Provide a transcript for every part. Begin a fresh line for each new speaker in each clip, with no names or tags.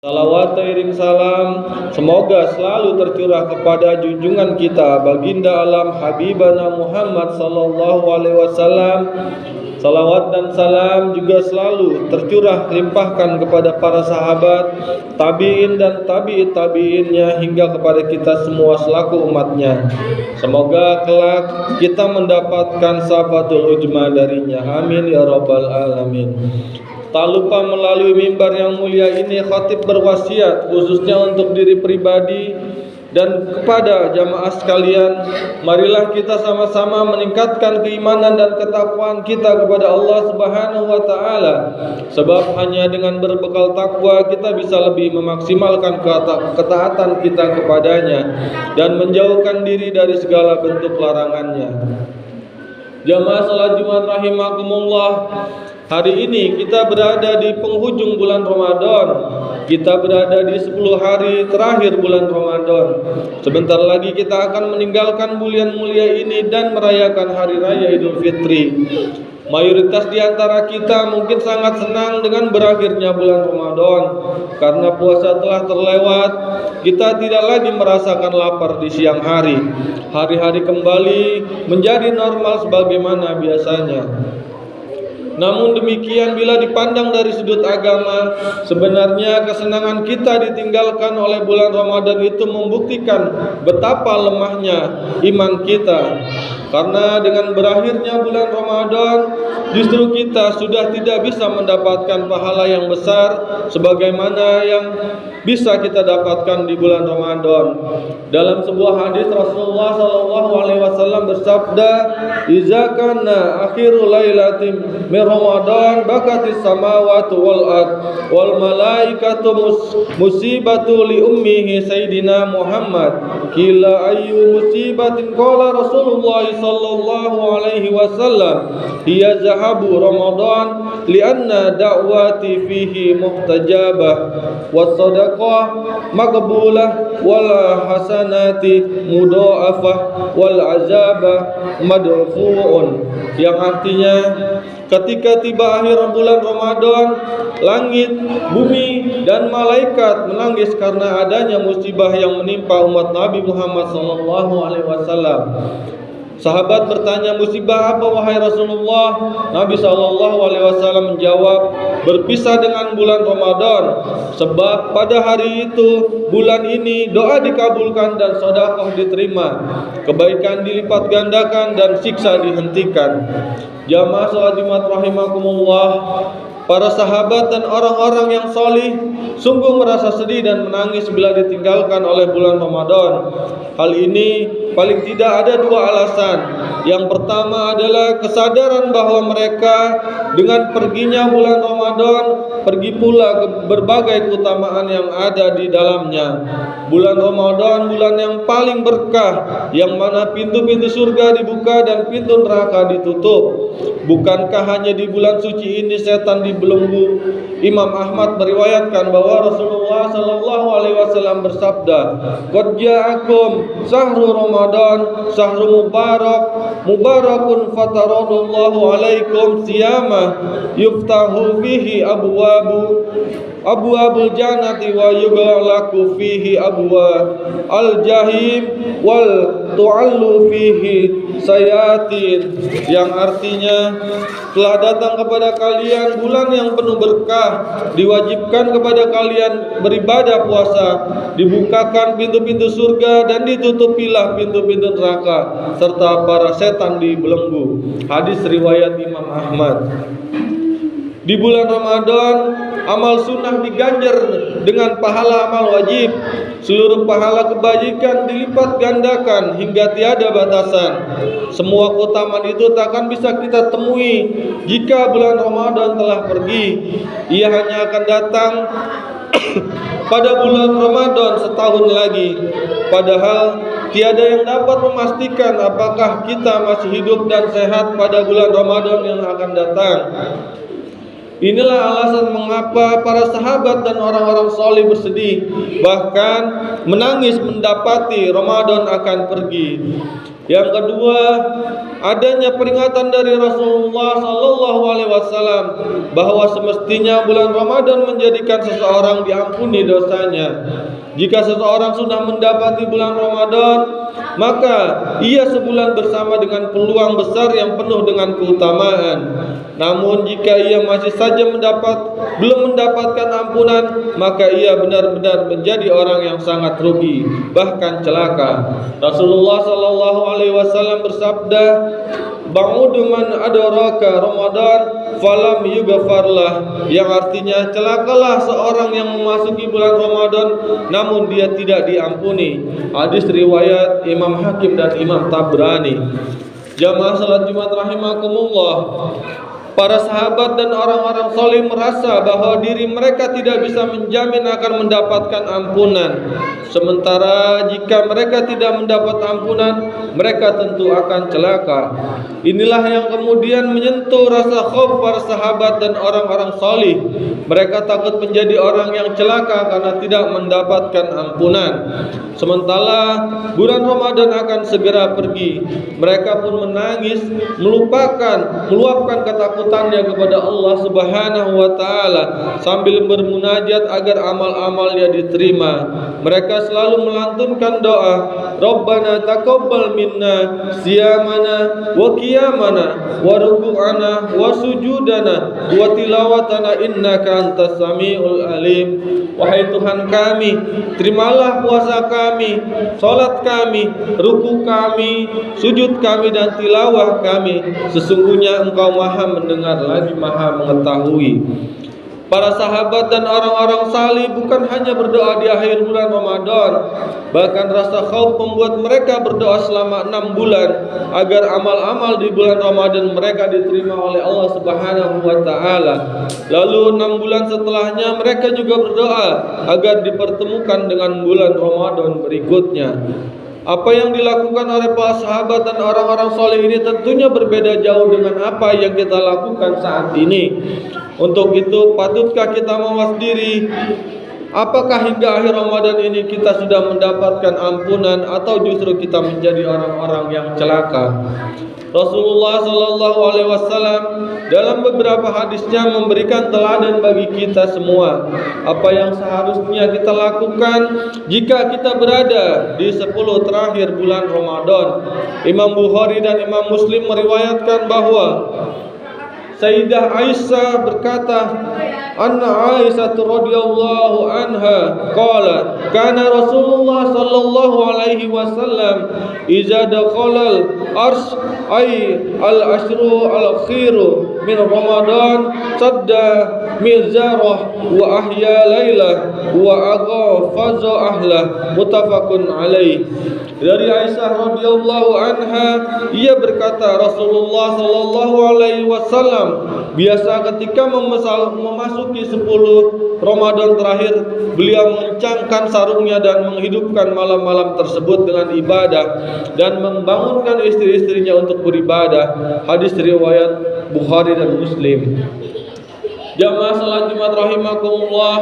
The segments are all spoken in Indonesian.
Salawat iring salam semoga selalu tercurah kepada junjungan kita baginda alam Habibana Muhammad sallallahu alaihi wasallam. Salawat dan salam juga selalu tercurah limpahkan kepada para sahabat, tabi'in dan tabi'it tabi'innya hingga kepada kita semua selaku umatnya. Semoga kelak kita mendapatkan syafatul ujma darinya. Amin ya rabbal alamin. Tak lupa melalui mimbar yang mulia ini khatib berwasiat khususnya untuk diri pribadi dan kepada jamaah sekalian, marilah kita sama-sama meningkatkan keimanan dan ketakwaan kita kepada Allah Subhanahu wa taala. Sebab hanya dengan berbekal takwa kita bisa lebih memaksimalkan ketaatan kita kepadanya dan menjauhkan diri dari segala bentuk larangannya. Jamaah salat Jumat rahimakumullah. Hari ini kita berada di penghujung bulan Ramadan. Kita berada di 10 hari terakhir bulan Ramadan. Sebentar lagi kita akan meninggalkan bulan mulia ini dan merayakan hari raya Idul Fitri. Mayoritas di antara kita mungkin sangat senang dengan berakhirnya bulan Ramadan. Karena puasa telah terlewat, kita tidak lagi merasakan lapar di siang hari. Hari-hari kembali menjadi normal sebagaimana biasanya. Namun demikian, bila dipandang dari sudut agama, sebenarnya kesenangan kita ditinggalkan oleh bulan Ramadan itu membuktikan betapa lemahnya iman kita. Karena dengan berakhirnya bulan Ramadan, justru kita sudah tidak bisa mendapatkan pahala yang besar sebagaimana yang bisa kita dapatkan di bulan Ramadan. Dalam sebuah hadis Rasulullah sallallahu alaihi wasallam bersabda, "Idza kana akhirul lailatin min Ramadan bakatis samawati wal ard wal malaikatu musibatu li ummihi sayyidina Muhammad." Qila ayyu musibatin? Qala Rasulullah sallallahu alaihi wasallam, "Hiya zahabu Ramadan lianna da'wati fihi muhtajabah was sadaqah maqbulah wal hasanati mudha'afah wal azaba madfu'un." Yang artinya, ketika tiba akhir bulan Ramadan, langit, bumi, dan malaikat menangis karena adanya musibah yang menimpa umat Nabi Muhammad SAW. Sahabat bertanya, musibah apa wahai Rasulullah? Nabi SAW menjawab, berpisah dengan bulan Ramadan. Sebab pada hari itu, bulan ini, doa dikabulkan dan sedekah diterima, kebaikan dilipat gandakan dan siksa dihentikan. Jamaah salat Jumat rahimakumullah, para sahabat dan orang-orang yang salih sungguh merasa sedih dan menangis bila ditinggalkan oleh bulan Ramadan. Hal ini paling tidak ada dua alasan. Yang pertama adalah kesadaran bahwa mereka dengan perginya bulan Ramadan pergi pula ke berbagai keutamaan yang ada di dalamnya. Bulan Ramadan bulan yang paling berkah, yang mana pintu-pintu surga dibuka dan pintu neraka ditutup. Bukankah hanya di bulan suci ini setan dibelenggu? Imam Ahmad meriwayatkan bahwa Rasulullah sallallahu alaihi wasallam bersabda, "Qad ja'akum sahru Ramadan, sahru mubarakun fataradallahu alaikum siyama yuftahu fihi abwabul jannati wa yughlaqu fihi al jahim wal tu'allu fihi sayatin." Yang artinya, telah datang kepada kalian bulan yang penuh berkah, diwajibkan kepada kalian beribadah puasa, dibukakan pintu-pintu surga dan ditutupilah pintu-pintu neraka, serta para setan dibelenggu. Hadis riwayat Imam Ahmad. Di bulan Ramadan, amal sunnah diganjar dengan pahala amal wajib. Seluruh pahala kebajikan dilipat gandakan hingga tiada batasan. Semua keutamaan itu takkan bisa kita temui jika bulan Ramadan telah pergi. Ia hanya akan datang pada bulan Ramadan setahun lagi. Padahal tiada yang dapat memastikan apakah kita masih hidup dan sehat pada bulan Ramadan yang akan datang. Inilah alasan mengapa para sahabat dan orang-orang saleh bersedih, bahkan menangis mendapati Ramadan akan pergi. Yang kedua, adanya peringatan dari Rasulullah sallallahu alaihi wasallam bahwa semestinya bulan Ramadan menjadikan seseorang diampuni dosanya. Jika seseorang sudah mendapati bulan Ramadan, maka ia sebulan bersama dengan peluang besar yang penuh dengan keutamaan. Namun jika ia masih saja belum mendapatkan ampunan, maka ia benar-benar menjadi orang yang sangat rugi, bahkan celaka. Rasulullah sallallahu alaihi wasallam bersabda, "Ba'udu man adraka Ramadan falam yughfarlah," yang artinya celakalah seorang yang memasuki bulan Ramadan namun dia tidak diampuni. Hadis riwayat Imam Hakim dan Imam Tabrani. Jamaah salat Jumat rahimakumullah. Para sahabat dan orang-orang saleh merasa bahwa diri mereka tidak bisa menjamin akan mendapatkan ampunan. Sementara jika mereka tidak mendapat ampunan, mereka tentu akan celaka. Inilah yang kemudian menyentuh rasa khauf para sahabat dan orang-orang saleh. Mereka takut menjadi orang yang celaka karena tidak mendapatkan ampunan. Sementara bulan Ramadan akan segera pergi, mereka pun menangis, meluapkan ketakutannya kepada Allah Subhanahu wa taala sambil bermunajat agar amal-amalnya diterima. Mereka selalu melantunkan doa, "Rabbana taqabbal minna siyamana wa qiyamana wa ruku'ana wa sujudana wa tilawatana innaka antas samiul alim." Wahai Tuhan kami, terimalah puasa kami, salat kami, ruku kami, sujud kami dan tilawah kami. Sesungguhnya Engkau Maha mendengar lagi Maha mengetahui. Para sahabat dan orang-orang saleh bukan hanya berdoa di akhir bulan Ramadan, bahkan rasa khauf membuat mereka berdoa selama 6 bulan agar amal-amal di bulan Ramadan mereka diterima oleh Allah Subhanahu wa taala. Lalu 6 bulan setelahnya mereka juga berdoa agar dipertemukan dengan bulan Ramadan berikutnya. Apa yang dilakukan oleh para sahabat dan orang-orang soleh ini tentunya berbeda jauh dengan apa yang kita lakukan saat ini. Untuk itu, patutkah kita mawas diri? Apakah hingga akhir Ramadan ini kita sudah mendapatkan ampunan atau justru kita menjadi orang-orang yang celaka? Rasulullah sallallahu alaihi wasallam dalam beberapa hadisnya memberikan teladan bagi kita semua apa yang seharusnya kita lakukan jika kita berada di 10 terakhir bulan Ramadan. Imam Bukhari dan Imam Muslim meriwayatkan bahwa Sayyidah Aisyah berkata, "Anna Aisyah radhiyallahu anha qalat, kana Rasulullah sallallahu alaihi wasallam idza dakhala al-arsh ay al-ashru al-akhiru min Ramadan sadda mizarah wa ahya lailah wa aghafaza ahlah." Muttafaqun alaih. Dari Aisyah radhiyallahu anha, ia berkata, Rasulullah sallallahu alaihi wasallam biasa ketika memasuki 10 Ramadan terakhir, beliau mengencangkan sarungnya dan menghidupkan malam-malam tersebut dengan ibadah dan membangunkan istri-istrinya untuk beribadah. Hadis riwayat Bukhari dan Muslim. Jamaah salat Jumat rahimakumullah,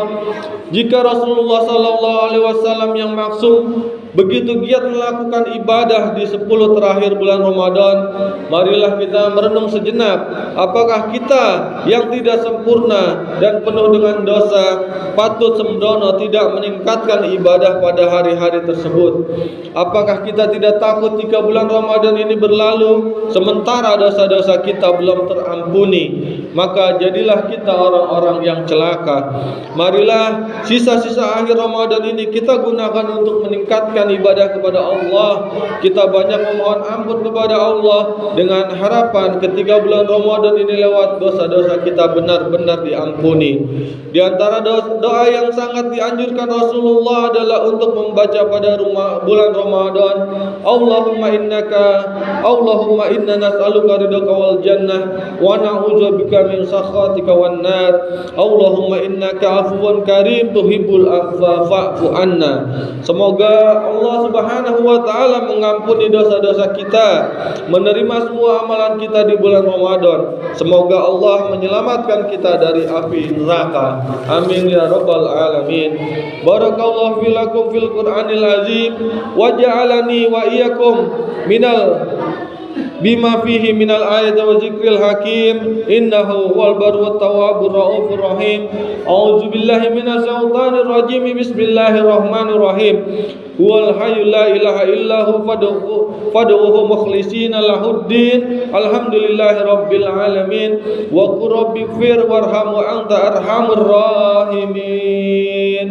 jika Rasulullah sallallahu alaihi wasallam yang maksum begitu giat melakukan ibadah di 10 terakhir bulan Ramadan, marilah kita merenung sejenak, apakah kita yang tidak sempurna dan penuh dengan dosa patut sembrono tidak meningkatkan ibadah pada hari-hari tersebut? Apakah kita tidak takut jika bulan Ramadan ini berlalu sementara dosa-dosa kita belum terampuni? Maka jadilah kita orang-orang yang celaka. Marilah sisa-sisa akhir Ramadan ini kita gunakan untuk meningkatkan ibadah kepada Allah. Kita banyak memohon ampun kepada Allah dengan harapan ketika bulan Ramadan ini lewat, dosa-dosa kita benar-benar diampuni. Di antara doa yang sangat dianjurkan Rasulullah adalah untuk membaca pada bulan Ramadan, Allahumma inna nas'aluka ridhaka wal jannah wa na'udzubika min sakhatika wan nar. Allahumma innaka afuwun karim tuhibbul afwa fa'fu anna. Semoga Allah Subhanahu wa taala mengampuni dosa-dosa kita, menerima semua amalan kita di bulan Ramadan. Semoga Allah menyelamatkan kita dari api neraka. Amin ya rabbal alamin. Barakallahu filakum fil Qur'anil azim wa ja'alani wa iyyakum minal bima fihi minal ayati wa zikril hakim innahu huwal barru wat tawwabur raufur rahim. A'udzu billahi minasy syaithanir rajim. Bismillahirrahmanirrahim. Huwal hayyul la ilaha illahu fad'uhu mukhlishina lahuddin. Alhamdulillahi rabbil alamin. Wa qur rabbighfir warham wa anta arhamur rahimin.